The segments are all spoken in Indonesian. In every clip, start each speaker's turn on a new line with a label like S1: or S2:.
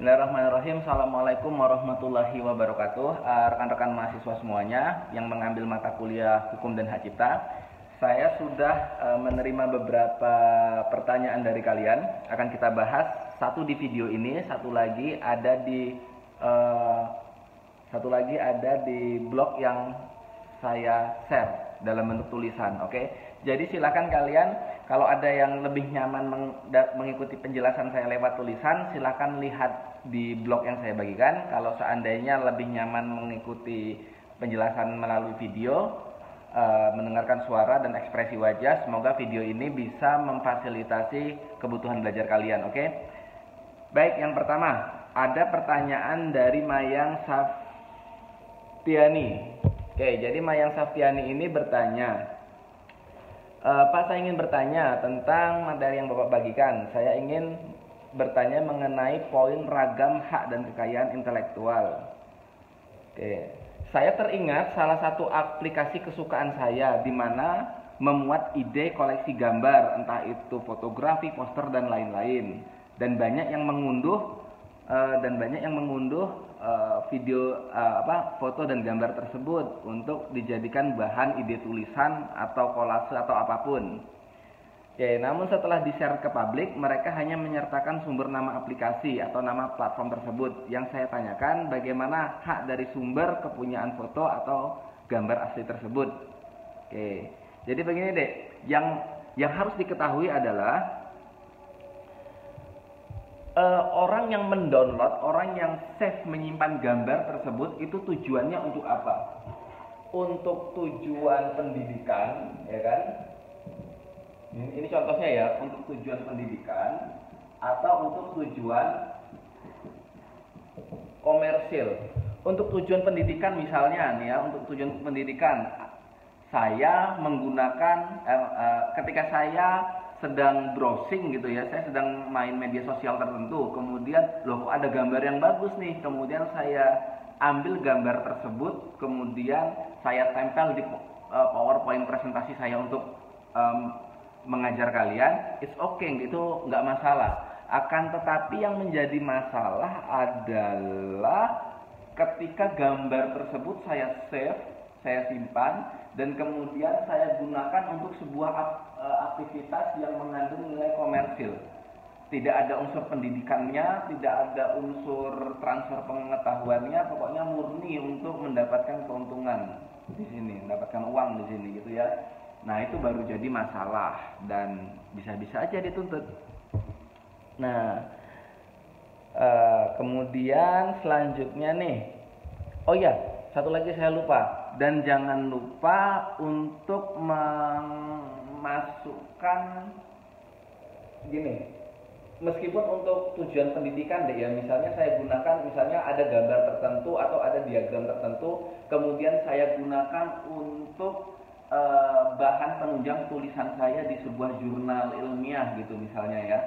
S1: Bismillahirrahmanirrahim. Assalamualaikum warahmatullahi wabarakatuh. Rekan-rekan mahasiswa semuanya yang mengambil mata kuliah Hukum dan Hak Cipta, saya sudah menerima beberapa pertanyaan dari kalian. Akan kita bahas satu di video ini, satu lagi ada di blog yang saya share dalam bentuk tulisan. Oke. Jadi silakan kalian, kalau ada yang lebih nyaman mengikuti penjelasan saya lewat tulisan, silakan lihat di blog yang saya bagikan. Kalau seandainya lebih nyaman mengikuti penjelasan melalui video, mendengarkan suara dan ekspresi wajah, semoga video ini bisa memfasilitasi kebutuhan belajar kalian. Oke. Baik, yang pertama, ada pertanyaan dari Mayang Saftiani. Oke, jadi Mayang Saftiani ini bertanya, Pak, saya ingin bertanya tentang materi yang Bapak bagikan. Saya ingin bertanya mengenai poin ragam hak dan kekayaan intelektual. Oke. Saya teringat salah satu aplikasi kesukaan saya di mana memuat ide koleksi gambar, entah itu fotografi, poster dan lain-lain. Dan banyak yang mengunduh video foto dan gambar tersebut untuk dijadikan bahan ide tulisan atau kolase atau apapun. Oke, namun setelah di-share ke publik, mereka hanya menyertakan sumber nama aplikasi atau nama platform tersebut. Yang saya tanyakan, bagaimana hak dari sumber kepunyaan foto atau gambar asli tersebut. Oke, jadi begini deh, yang harus diketahui adalah orang yang mendownload, orang yang save menyimpan gambar tersebut itu tujuannya untuk apa? Untuk tujuan pendidikan, ya kan? Ini contohnya ya, untuk tujuan pendidikan atau untuk tujuan komersil. Untuk tujuan pendidikan misalnya nih ya, untuk tujuan pendidikan saya menggunakan ketika saya sedang browsing gitu ya, saya sedang main media sosial tertentu, kemudian loh kok ada gambar yang bagus nih, kemudian saya ambil gambar tersebut, kemudian saya tempel di PowerPoint presentasi saya untuk mengajar kalian, it's okay, itu nggak masalah. Akan tetapi yang menjadi masalah adalah ketika gambar tersebut saya save, saya simpan, dan kemudian saya gunakan untuk sebuah aktivitas yang mengandung nilai komersil. Tidak ada unsur pendidikannya, tidak ada unsur transfer pengetahuannya, pokoknya murni untuk mendapatkan keuntungan di sini, mendapatkan uang di sini gitu ya. Nah, itu baru jadi masalah dan bisa-bisa aja dituntut. Nah, kemudian selanjutnya nih, oh ya, satu lagi saya lupa. Dan jangan lupa untuk memasukkan gini, meskipun untuk tujuan pendidikan deh ya, misalnya saya gunakan, misalnya ada gambar tertentu atau ada diagram tertentu, kemudian saya gunakan untuk bahan penunjang tulisan saya di sebuah jurnal ilmiah gitu misalnya ya.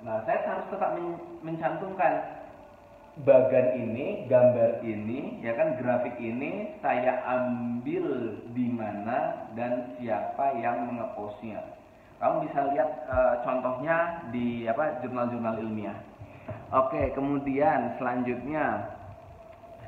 S1: Nah, saya harus tetap mencantumkan bagan ini, gambar ini, ya kan, grafik ini saya ambil di mana dan siapa yang mengepostnya. Kamu bisa lihat contohnya di jurnal-jurnal ilmiah. Oke, kemudian selanjutnya,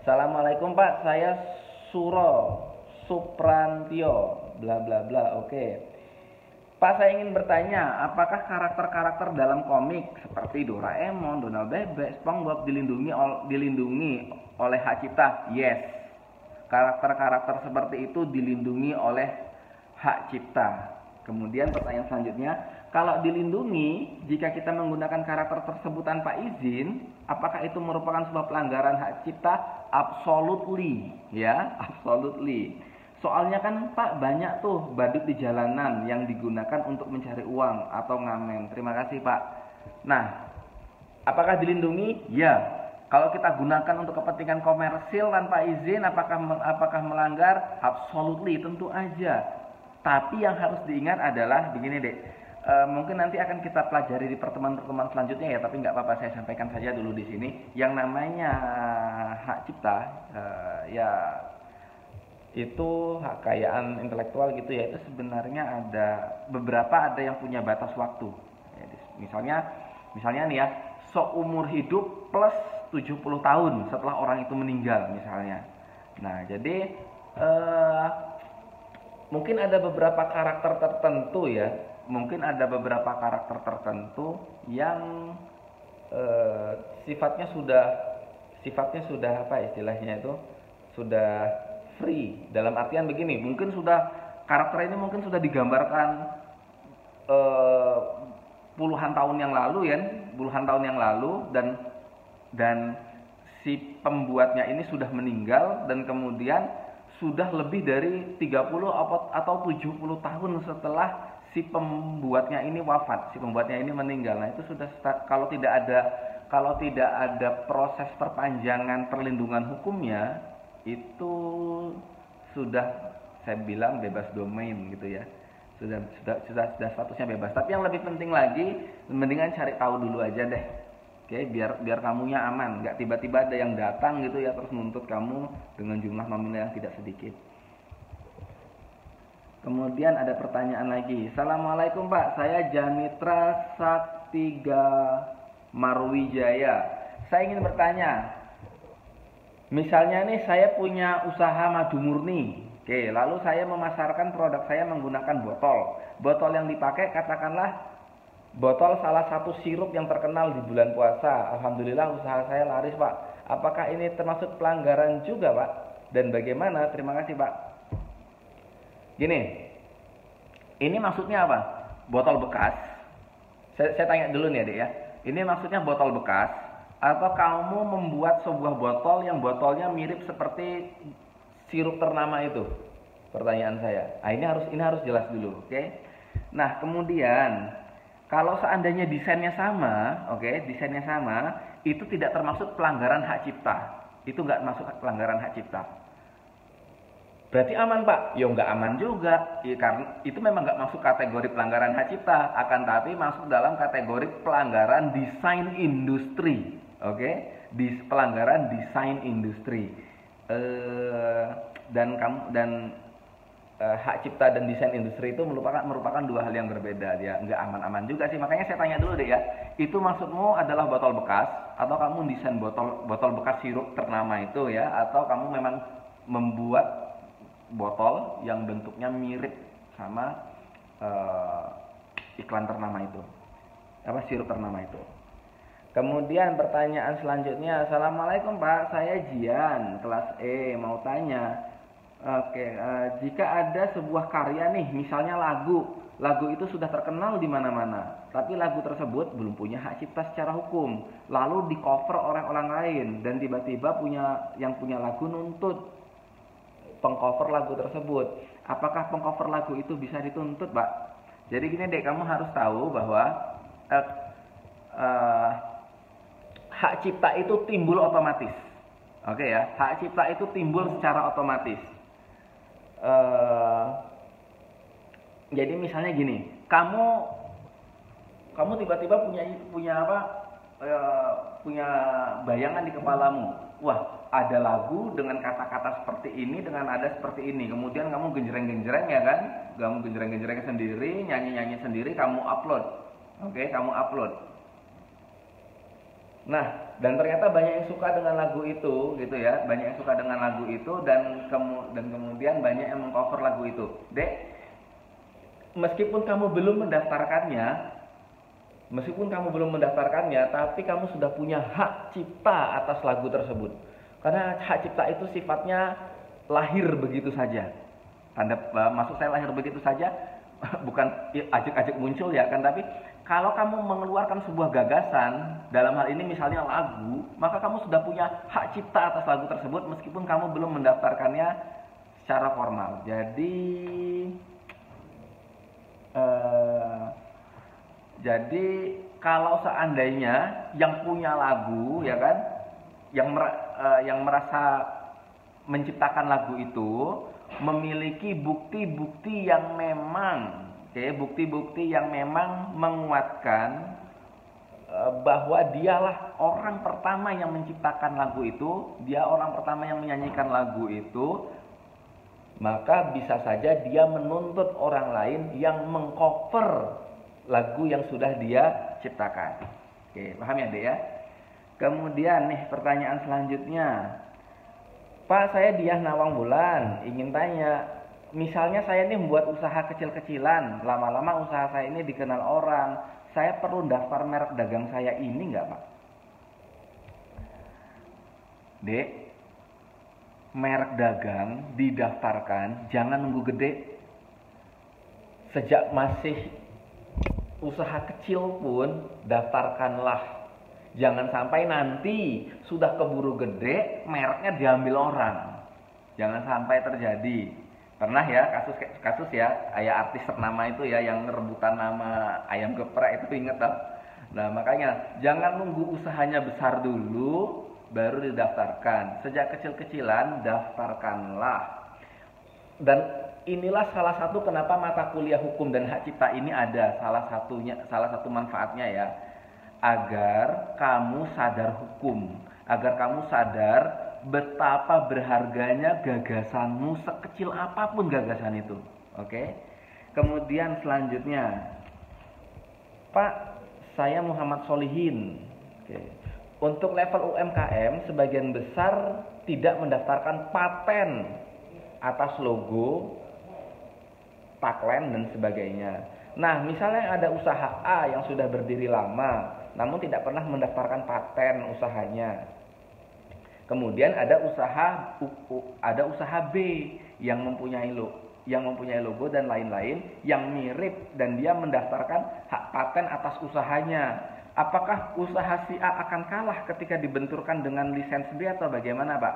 S1: Assalamualaikum Pak, saya Suprantio, bla bla bla. Oke. Pak, saya ingin bertanya, apakah karakter-karakter dalam komik seperti Doraemon, Donald Bebek, SpongeBob dilindungi oleh hak cipta? Yes. Karakter-karakter seperti itu dilindungi oleh hak cipta. Kemudian pertanyaan selanjutnya, kalau dilindungi, jika kita menggunakan karakter tersebut tanpa izin, apakah itu merupakan sebuah pelanggaran hak cipta? Absolutely, ya, absolutely. Soalnya kan Pak, banyak tuh badut di jalanan yang digunakan untuk mencari uang atau ngamen. Terima kasih Pak. Nah, apakah dilindungi? Ya. Kalau kita gunakan untuk kepentingan komersil tanpa izin, apakah melanggar? Absolutely, tentu aja. Tapi yang harus diingat adalah begini deh. Mungkin nanti akan kita pelajari di pertemuan-pertemuan selanjutnya ya, tapi nggak apa-apa, saya sampaikan saja dulu di sini. Yang namanya hak cipta, ya itu hak kekayaan intelektual gitu ya, itu sebenarnya ada yang punya batas waktu. Misalnya nih ya, seumur hidup plus 70 tahun setelah orang itu meninggal misalnya. Nah, jadi mungkin ada beberapa karakter tertentu ya, mungkin ada beberapa karakter tertentu yang sifatnya sudah apa istilahnya itu, sudah free, dalam artian begini, mungkin sudah karakter ini mungkin sudah digambarkan puluhan tahun yang lalu dan si pembuatnya ini sudah meninggal, dan kemudian sudah lebih dari 30 atau 70 tahun setelah si pembuatnya ini wafat, si pembuatnya ini meninggal. Nah, itu sudah kalau tidak ada proses perpanjangan perlindungan hukumnya, itu sudah saya bilang bebas domain gitu ya. Sudah statusnya bebas. Tapi yang lebih penting lagi, mendingan cari tahu dulu aja deh. Oke, biar kamunya aman, nggak tiba-tiba ada yang datang gitu ya terus nuntut kamu dengan jumlah nominal yang tidak sedikit. Kemudian ada pertanyaan lagi. Assalamualaikum Pak, saya Janitra Saktiga Marwijaya. Saya ingin bertanya, misalnya nih saya punya usaha madu murni. Oke, lalu saya memasarkan produk saya menggunakan botol. Botol yang dipakai katakanlah botol salah satu sirup yang terkenal di bulan puasa. Alhamdulillah usaha saya laris Pak. Apakah ini termasuk pelanggaran juga Pak? Dan bagaimana? Terima kasih Pak. Gini, ini maksudnya apa? Botol bekas. Saya tanya dulu nih adik ya. Ini maksudnya botol bekas atau kamu membuat sebuah botol yang botolnya mirip seperti sirup ternama itu? Pertanyaan saya. Nah, ini harus jelas dulu, oke? Nah, kemudian kalau seandainya desainnya sama, desainnya sama, itu tidak termasuk pelanggaran hak cipta. Itu nggak masuk pelanggaran hak cipta. Berarti aman Pak? Ya nggak aman juga, ya, karena itu memang nggak masuk kategori pelanggaran hak cipta, akan tapi masuk dalam kategori pelanggaran desain industri, pelanggaran desain industri. Hak cipta dan desain industri itu merupakan dua hal yang berbeda, ya nggak aman-aman juga sih. Makanya saya tanya dulu deh ya, itu maksudmu adalah botol bekas atau kamu desain botol bekas sirup ternama itu ya, atau kamu memang membuat botol yang bentuknya mirip sama iklan ternama itu, apa sirup ternama itu. Kemudian pertanyaan selanjutnya, Assalamualaikum Pak, saya Jian kelas E, mau tanya. Jika ada sebuah karya nih, misalnya lagu itu sudah terkenal di mana-mana, tapi lagu tersebut belum punya hak cipta secara hukum, lalu di cover oleh orang lain, dan tiba-tiba yang punya lagu nuntut pengcover lagu tersebut, apakah pengcover lagu itu bisa dituntut, Pak? Jadi gini deh, kamu harus tahu bahwa hak cipta itu timbul otomatis, hak cipta itu timbul secara otomatis. Jadi misalnya gini, kamu tiba-tiba punya bayangan di kepalamu. Wah, ada lagu dengan kata-kata seperti ini, dengan nada seperti ini. Kemudian kamu genjreng-genjreng ya kan? Kamu genjreng-genjreng sendiri, nyanyi-nyanyi sendiri, kamu upload. Kamu upload. Nah, dan ternyata banyak yang suka dengan lagu itu, gitu ya. Banyak yang suka dengan lagu itu dan kemudian banyak yang mengcover lagu itu. Dek, meskipun kamu belum mendaftarkannya, tapi kamu sudah punya hak cipta atas lagu tersebut. Karena hak cipta itu sifatnya lahir begitu saja. Maksud saya lahir begitu saja, bukan ajak-ajak muncul ya kan, tapi kalau kamu mengeluarkan sebuah gagasan, dalam hal ini misalnya lagu, maka kamu sudah punya hak cipta atas lagu tersebut meskipun kamu belum mendaftarkannya secara formal. Jadi kalau seandainya yang punya lagu ya kan, yang merasa menciptakan lagu itu memiliki bukti-bukti yang memang menguatkan bahwa dialah orang pertama yang menciptakan lagu itu, dia orang pertama yang menyanyikan lagu itu, maka bisa saja dia menuntut orang lain yang mengcover lagu yang sudah dia ciptakan. Paham ya Dek ya? Kemudian nih pertanyaan selanjutnya. Pak, saya Diah Nawang Bulan, ingin tanya, misalnya saya ini membuat usaha kecil-kecilan, lama-lama usaha saya ini dikenal orang, saya perlu daftar merek dagang saya ini nggak Pak? Dek, merek dagang didaftarkan, jangan nunggu gede. Sejak masih usaha kecil pun daftarkanlah. Jangan sampai nanti sudah keburu gede, mereknya diambil orang. Jangan sampai terjadi. Pernah ya kasus ya, kayak artis ternama itu ya yang rebutan nama ayam geprek itu, inget toh? Nah, makanya jangan nunggu usahanya besar dulu baru didaftarkan. Sejak kecil-kecilan daftarkanlah. Dan inilah salah satu kenapa mata kuliah hukum dan hak cipta ini ada, salah satu manfaatnya ya, agar kamu sadar hukum, agar kamu sadar betapa berharganya gagasanmu, sekecil apapun gagasan itu. Oke. Kemudian selanjutnya, Pak, saya Muhammad Solihin. Oke. Untuk level UMKM sebagian besar tidak mendaftarkan paten atas logo, tagline dan sebagainya. Nah, misalnya ada usaha A yang sudah berdiri lama, namun tidak pernah mendaftarkan paten usahanya. Kemudian ada usaha B yang mempunyai logo dan lain-lain yang mirip dan dia mendaftarkan hak paten atas usahanya. Apakah usaha si A akan kalah ketika dibenturkan dengan lisensi B atau bagaimana, Pak?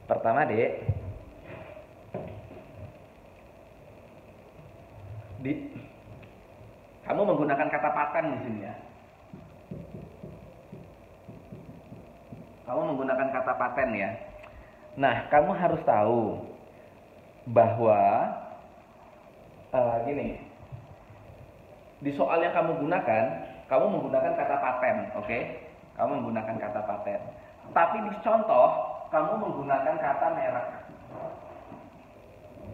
S1: Pertama, Dek, kamu menggunakan kata paten di sini ya. Kamu menggunakan kata paten ya. Nah, kamu harus tahu bahwa gini, di soal yang kamu gunakan, kamu menggunakan kata paten, oke? Kamu menggunakan kata paten. Tapi di contoh, kamu menggunakan kata merek.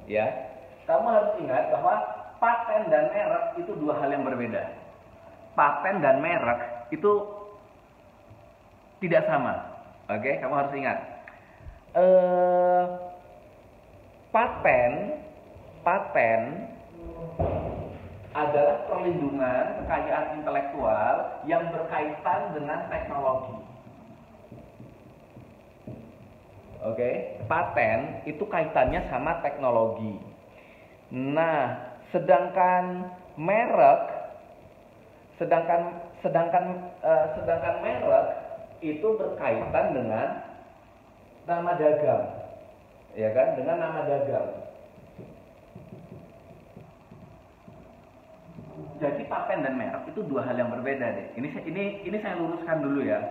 S1: Ya, kamu harus ingat bahwa paten dan merek itu dua hal yang berbeda. Paten dan merek itu tidak sama. Oke, kamu harus ingat. Paten adalah perlindungan kekayaan intelektual yang berkaitan dengan teknologi. Oke, paten itu kaitannya sama teknologi. Nah, sedangkan merek itu berkaitan dengan nama dagang, ya kan? Dengan nama dagang. Jadi paten dan merek itu dua hal yang berbeda deh. Ini saya luruskan dulu ya.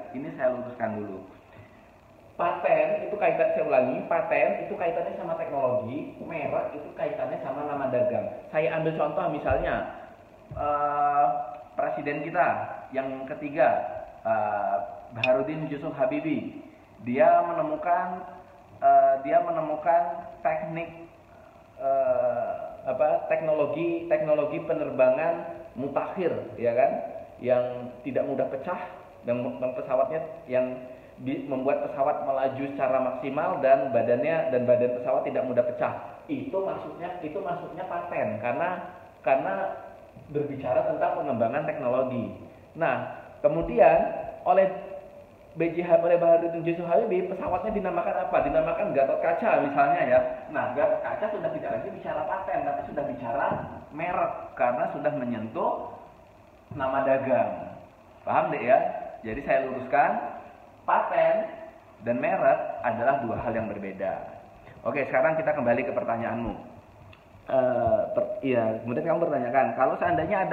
S1: Paten itu saya ulangi, paten itu kaitannya sama teknologi, merek itu kaitannya sama nama dagang. Saya ambil contoh misalnya presiden kita yang ketiga, Baharudin Yusuf Habibie, dia menemukan teknik teknologi penerbangan mutakhir, ya kan, yang tidak mudah pecah dan pesawatnya yang membuat pesawat melaju secara maksimal dan badan pesawat tidak mudah pecah. Itu maksudnya paten karena berbicara tentang pengembangan teknologi. Nah, kemudian oleh Baharudin Yusuf Habibie pesawatnya dinamakan apa? Dinamakan Gatot Kaca misalnya ya. Nah, Gatot Kaca sudah tidak lagi bicara paten, tapi sudah bicara merek karena sudah menyentuh nama dagang. Paham deh ya? Jadi saya luruskan, paten dan merek adalah dua hal yang berbeda. Oke, sekarang kita kembali ke pertanyaanmu. Kemudian kamu bertanyakan, kalau seandainya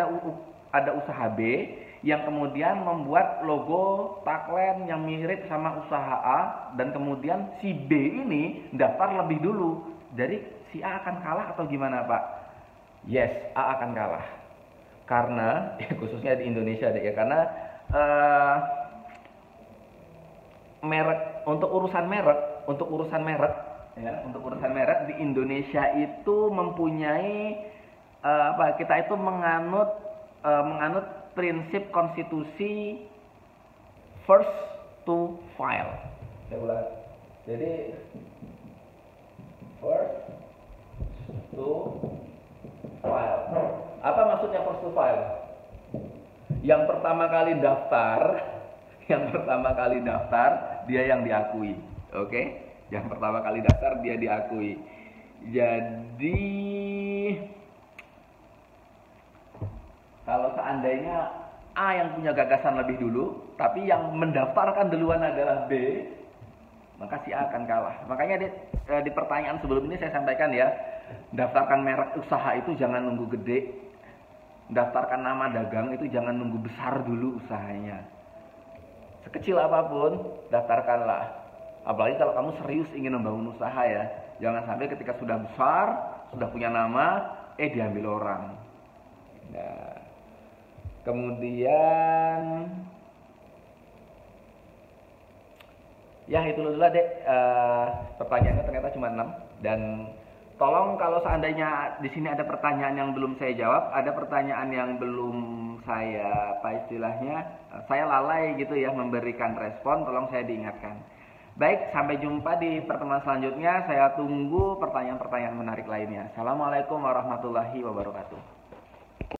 S1: ada usaha B yang kemudian membuat logo tagline yang mirip sama usaha A dan kemudian si B ini daftar lebih dulu, jadi si A akan kalah atau gimana, Pak? Yes, A akan kalah karena khususnya di Indonesia deh ya, karena untuk urusan merek di Indonesia itu mempunyai kita itu menganut prinsip konstitusi first to file. Saya ulang. Jadi first to file. Apa maksudnya first to file? Yang pertama kali daftar, dia yang diakui. Oke? Yang pertama kali daftar dia diakui. Jadi kalau seandainya A yang punya gagasan lebih dulu, tapi yang mendaftarkan duluan adalah B, maka si A akan kalah. Makanya di pertanyaan sebelum ini saya sampaikan ya, daftarkan merek usaha itu jangan nunggu gede. Daftarkan nama dagang itu jangan nunggu besar dulu usahanya. Sekecil apapun, daftarkanlah. Apalagi kalau kamu serius ingin membangun usaha ya. Jangan sampai ketika sudah besar, sudah punya nama, diambil orang. Nah, kemudian ya itu dulu lah dek. Pertanyaannya ternyata cuma 6. Dan tolong kalau seandainya di sini ada pertanyaan yang belum saya jawab, ada pertanyaan yang belum saya saya lalai gitu ya memberikan respon, tolong saya diingatkan. Baik, sampai jumpa di pertemuan selanjutnya. Saya tunggu pertanyaan-pertanyaan menarik lainnya. Assalamualaikum warahmatullahi wabarakatuh.